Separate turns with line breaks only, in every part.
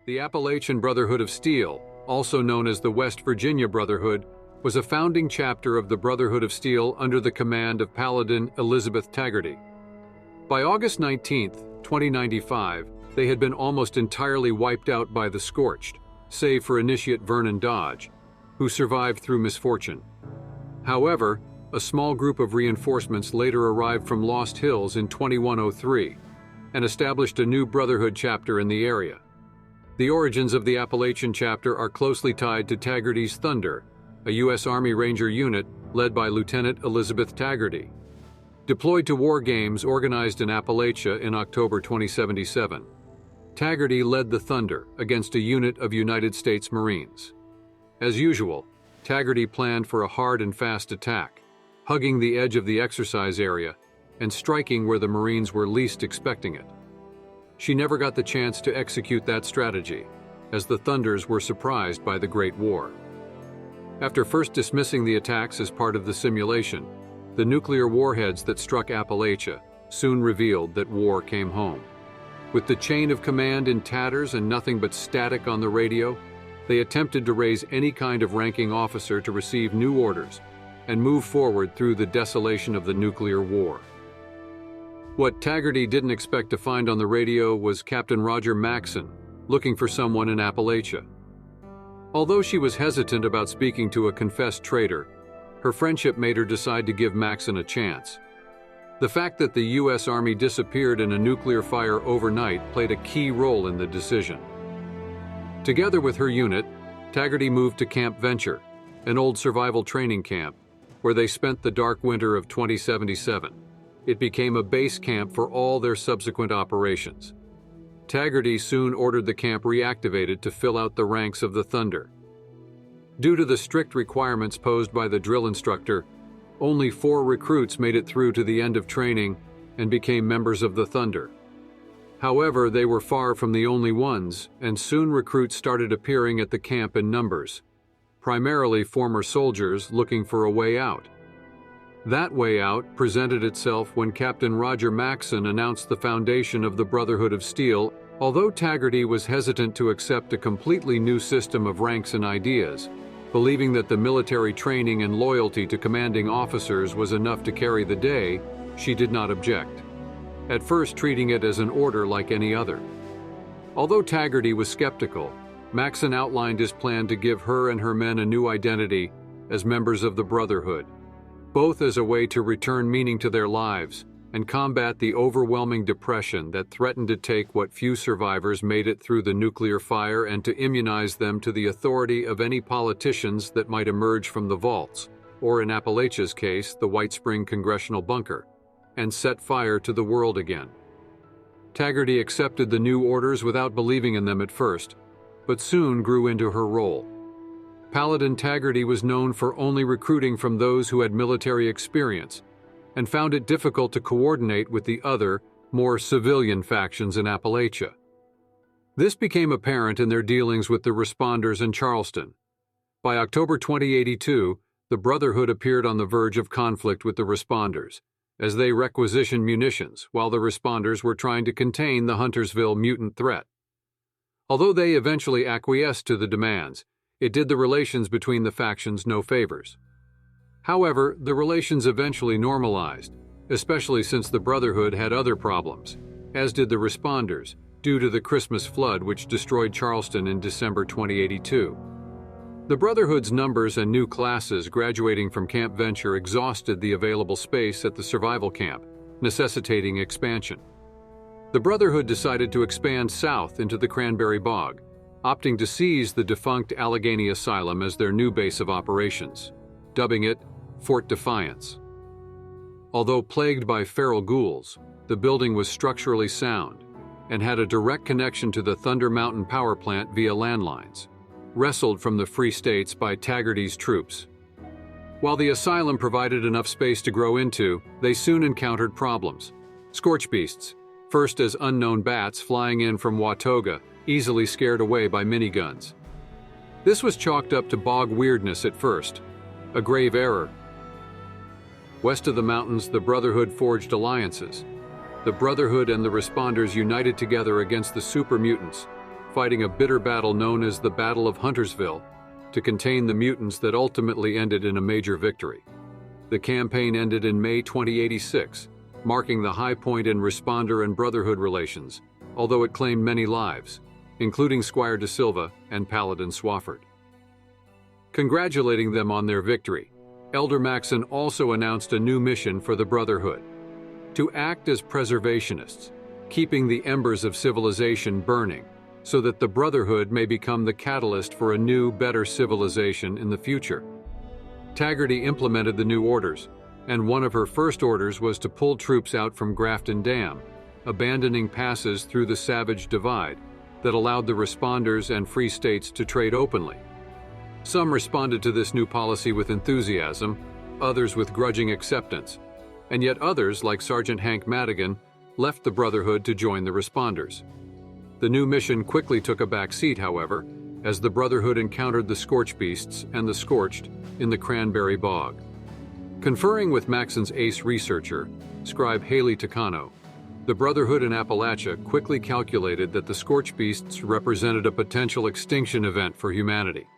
The Appalachian Brotherhood of Steel, also known as the West Virginia Brotherhood, was a founding chapter of the Brotherhood of Steel under the command of Paladin Elizabeth Taggarty. By August 19, 2095, they had been almost entirely wiped out by the Scorched, save for Initiate Vernon Dodge, who survived through misfortune. However, a small group of reinforcements later arrived from Lost Hills in 2103 and established a new Brotherhood chapter in the area. The origins of the Appalachian chapter are closely tied to Taggarty's Thunder, a U.S. Army Ranger unit led by Lieutenant Elizabeth Taggarty. Deployed to war games organized in Appalachia in October 2077, Taggarty led the Thunder against a unit of United States Marines. As usual, Taggarty planned for a hard and fast attack, hugging the edge of the exercise area and striking where the Marines were least expecting it. She never got the chance to execute that strategy, as the Thunders were surprised by the Great War. After first dismissing the attacks as part of the simulation, the nuclear warheads that struck Appalachia soon revealed that war came home. With the chain of command in tatters and nothing but static on the radio, they attempted to raise any kind of ranking officer to receive new orders and move forward through the desolation of the nuclear war. What Taggarty didn't expect to find on the radio was Captain Roger Maxson, looking for someone in Appalachia. Although she was hesitant about speaking to a confessed traitor, her friendship made her decide to give Maxson a chance. The fact that the U.S. Army disappeared in a nuclear fire overnight played a key role in the decision. Together with her unit, Taggarty moved to Camp Venture, an old survival training camp, where they spent the dark winter of 2077. It became a base camp for all their subsequent operations. Taggarty soon ordered the camp reactivated to fill out the ranks of the Thunder. Due to the strict requirements posed by the drill instructor, only 4 recruits made it through to the end of training and became members of the Thunder. However, they were far from the only ones, and soon recruits started appearing at the camp in numbers, primarily former soldiers looking for a way out. That way out presented itself when Captain Roger Maxson announced the foundation of the Brotherhood of Steel. Although Taggarty was hesitant to accept a completely new system of ranks and ideas, believing that the military training and loyalty to commanding officers was enough to carry the day, she did not object, at first treating it as an order like any other. Although Taggarty was skeptical, Maxson outlined his plan to give her and her men a new identity as members of the Brotherhood, both as a way to return meaning to their lives and combat the overwhelming depression that threatened to take what few survivors made it through the nuclear fire and to immunize them to the authority of any politicians that might emerge from the vaults, or in Appalachia's case, the White Spring Congressional Bunker, and set fire to the world again. Taggarty accepted the new orders without believing in them at first, but soon grew into her role. Paladin Taggarty was known for only recruiting from those who had military experience, and found it difficult to coordinate with the other, more civilian factions in Appalachia. This became apparent in their dealings with the Responders in Charleston. By October 2082, the Brotherhood appeared on the verge of conflict with the Responders, as they requisitioned munitions while the Responders were trying to contain the Huntersville mutant threat. Although they eventually acquiesced to the demands, it did the relations between the factions no favors. However, the relations eventually normalized, especially since the Brotherhood had other problems, as did the Responders, due to the Christmas flood which destroyed Charleston in December 2082. The Brotherhood's numbers and new classes graduating from Camp Venture exhausted the available space at the survival camp, necessitating expansion. The Brotherhood decided to expand south into the Cranberry Bog, opting to seize the defunct Allegheny Asylum as their new base of operations, dubbing it Fort Defiance. Although plagued by feral ghouls, the building was structurally sound and had a direct connection to the Thunder Mountain power plant via landlines, wrestled from the Free States by Taggarty's troops. While the asylum provided enough space to grow into, they soon encountered problems. Scorch beasts, first as unknown bats flying in from Watoga, easily scared away by miniguns. This was chalked up to bog weirdness at first, a grave error. West of the mountains, the Brotherhood forged alliances. The Brotherhood and the Responders united together against the super mutants, fighting a bitter battle known as the Battle of Huntersville to contain the mutants that ultimately ended in a major victory. The campaign ended in May 2086, marking the high point in Responder and Brotherhood relations, although it claimed many lives, including Squire De Silva and Paladin Swafford. Congratulating them on their victory, Elder Maxon also announced a new mission for the Brotherhood: to act as preservationists, keeping the embers of civilization burning so that the Brotherhood may become the catalyst for a new, better civilization in the future. Taggarty implemented the new orders, and one of her first orders was to pull troops out from Grafton Dam, abandoning passes through the Savage Divide that allowed the Responders and Free States to trade openly. Some responded to this new policy with enthusiasm, others with grudging acceptance, and yet others, like Sergeant Hank Madigan, left the Brotherhood to join the Responders. The new mission quickly took a back seat, however, as the Brotherhood encountered the Scorch Beasts and the Scorched in the Cranberry Bog. Conferring with Maxon's ace researcher, scribe Haley Takano, the Brotherhood in Appalachia quickly calculated that the Scorch Beasts represented a potential extinction event for humanity.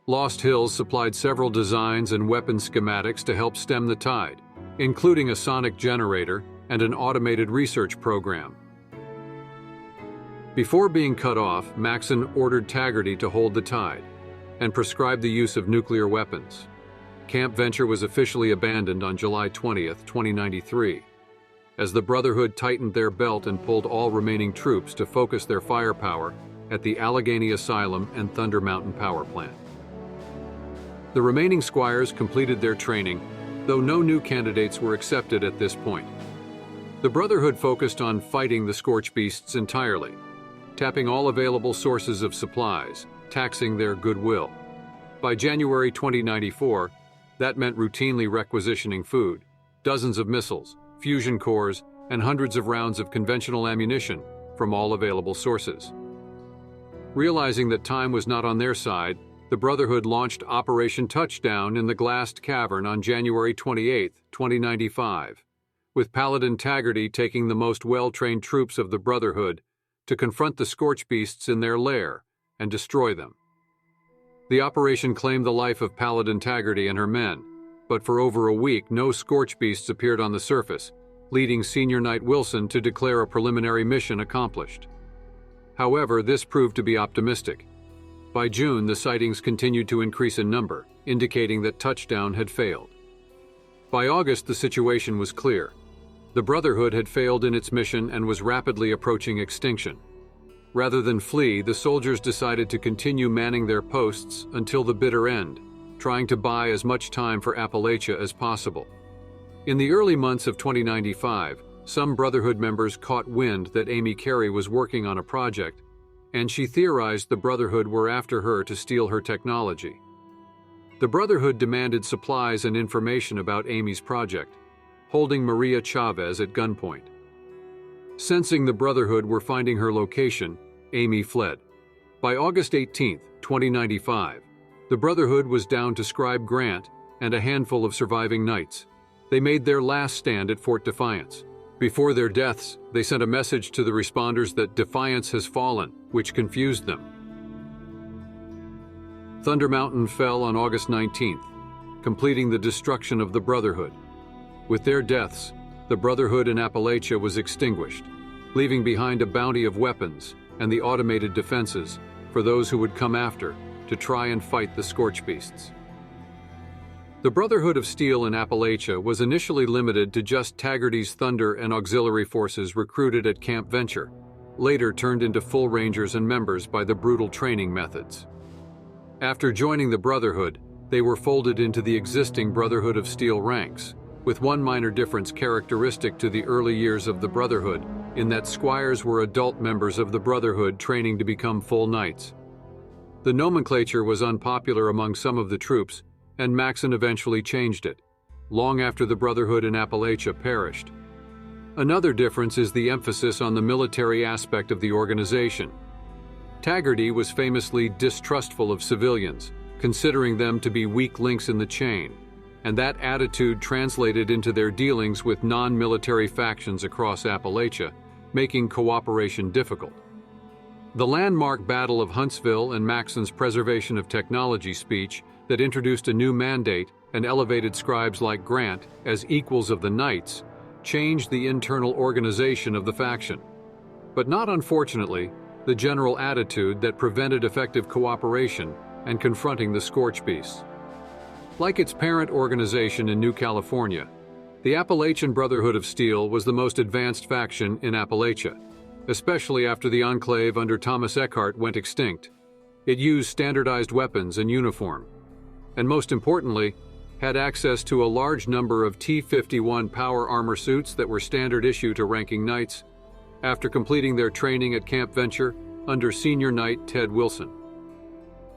Lost Hills supplied several designs and weapon schematics to help stem the tide, including a sonic generator and an automated research program. Before being cut off, Maxon ordered Taggarty to hold the tide and prescribed the use of nuclear weapons. Camp Venture was officially abandoned on July 20, 2093, as the Brotherhood tightened their belt and pulled all remaining troops to focus their firepower at the Allegheny Asylum and Thunder Mountain Power Plant. The remaining squires completed their training, though no new candidates were accepted at this point. The Brotherhood focused on fighting the Scorch Beasts entirely, tapping all available sources of supplies, taxing their goodwill. By January 2094, that meant routinely requisitioning food, dozens of missiles, fusion cores, and hundreds of rounds of conventional ammunition from all available sources. Realizing that time was not on their side, the Brotherhood launched Operation Touchdown in the Glassed Cavern on January 28, 2095, with Paladin Taggarty taking the most well-trained troops of the Brotherhood to confront the Scorch Beasts in their lair and destroy them. The operation claimed the life of Paladin Taggarty and her men, but for over a week no Scorch Beasts appeared on the surface, leading Senior Knight Wilson to declare a preliminary mission accomplished. However, this proved to be optimistic. By June, the sightings continued to increase in number, indicating that Touchdown had failed. By August, the situation was clear. The Brotherhood had failed in its mission and was rapidly approaching extinction. Rather than flee, the soldiers decided to continue manning their posts until the bitter end, trying to buy as much time for Appalachia as possible. In the early months of 2095, some Brotherhood members caught wind that Amy Carey was working on a project, and she theorized the Brotherhood were after her to steal her technology. The Brotherhood demanded supplies and information about Amy's project, holding Maria Chavez at gunpoint. Sensing the Brotherhood were finding her location, Amy fled. By August 18, 2095, the Brotherhood was down to Scribe Grant and a handful of surviving knights. They made their last stand at Fort Defiance. Before their deaths, they sent a message to the Responders that Defiance has fallen, which confused them. Thunder Mountain fell on August 19th, completing the destruction of the Brotherhood. With their deaths, the Brotherhood in Appalachia was extinguished, leaving behind a bounty of weapons and the automated defenses for those who would come after to try and fight the Scorch Beasts. The Brotherhood of Steel in Appalachia was initially limited to just Taggarty's Thunder and auxiliary forces recruited at Camp Venture, later turned into full Rangers and members by the brutal training methods. After joining the Brotherhood, they were folded into the existing Brotherhood of Steel ranks, with one minor difference characteristic to the early years of the Brotherhood, in that squires were adult members of the Brotherhood training to become full knights. The nomenclature was unpopular among some of the troops, and Maxon eventually changed it, long after the Brotherhood in Appalachia perished. Another difference is the emphasis on the military aspect of the organization. Taggarty was famously distrustful of civilians, considering them to be weak links in the chain, and that attitude translated into their dealings with non-military factions across Appalachia, making cooperation difficult. The landmark Battle of Huntsville and Maxon's Preservation of Technology speech that introduced a new mandate and elevated scribes like Grant as equals of the knights changed the internal organization of the faction. But not unfortunately, the general attitude that prevented effective cooperation and confronting the Scorch Beasts. Like its parent organization in New California, the Appalachian Brotherhood of Steel was the most advanced faction in Appalachia, especially after the enclave under Thomas Eckhart went extinct. It used standardized weapons and uniform, and most importantly, had access to a large number of T-51 power armor suits that were standard issue to ranking knights after completing their training at Camp Venture under Senior Knight Ted Wilson.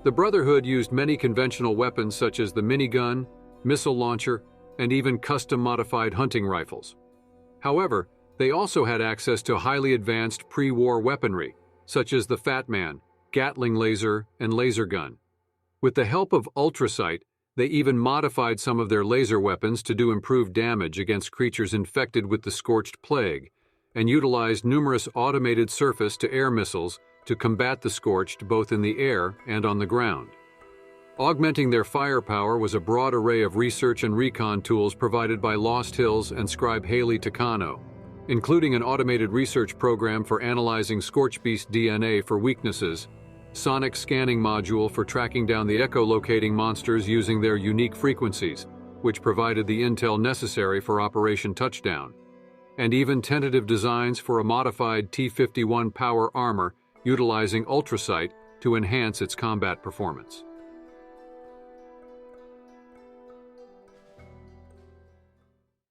The Brotherhood used many conventional weapons such as the minigun, missile launcher, and even custom-modified hunting rifles. However, they also had access to highly advanced pre-war weaponry, such as the Fat Man, Gatling laser, and laser gun. With the help of ultrasight, they even modified some of their laser weapons to do improved damage against creatures infected with the Scorched Plague, and utilized numerous automated surface-to-air missiles to combat the Scorched both in the air and on the ground. Augmenting their firepower was a broad array of research and recon tools provided by Lost Hills and scribe Haley Takano, including an automated research program for analyzing Scorch Beast DNA for weaknesses, sonic scanning module for tracking down the echolocating monsters using their unique frequencies, which provided the intel necessary for Operation Touchdown, and even tentative designs for a modified T-51 power armor utilizing ultrasight to enhance its combat performance.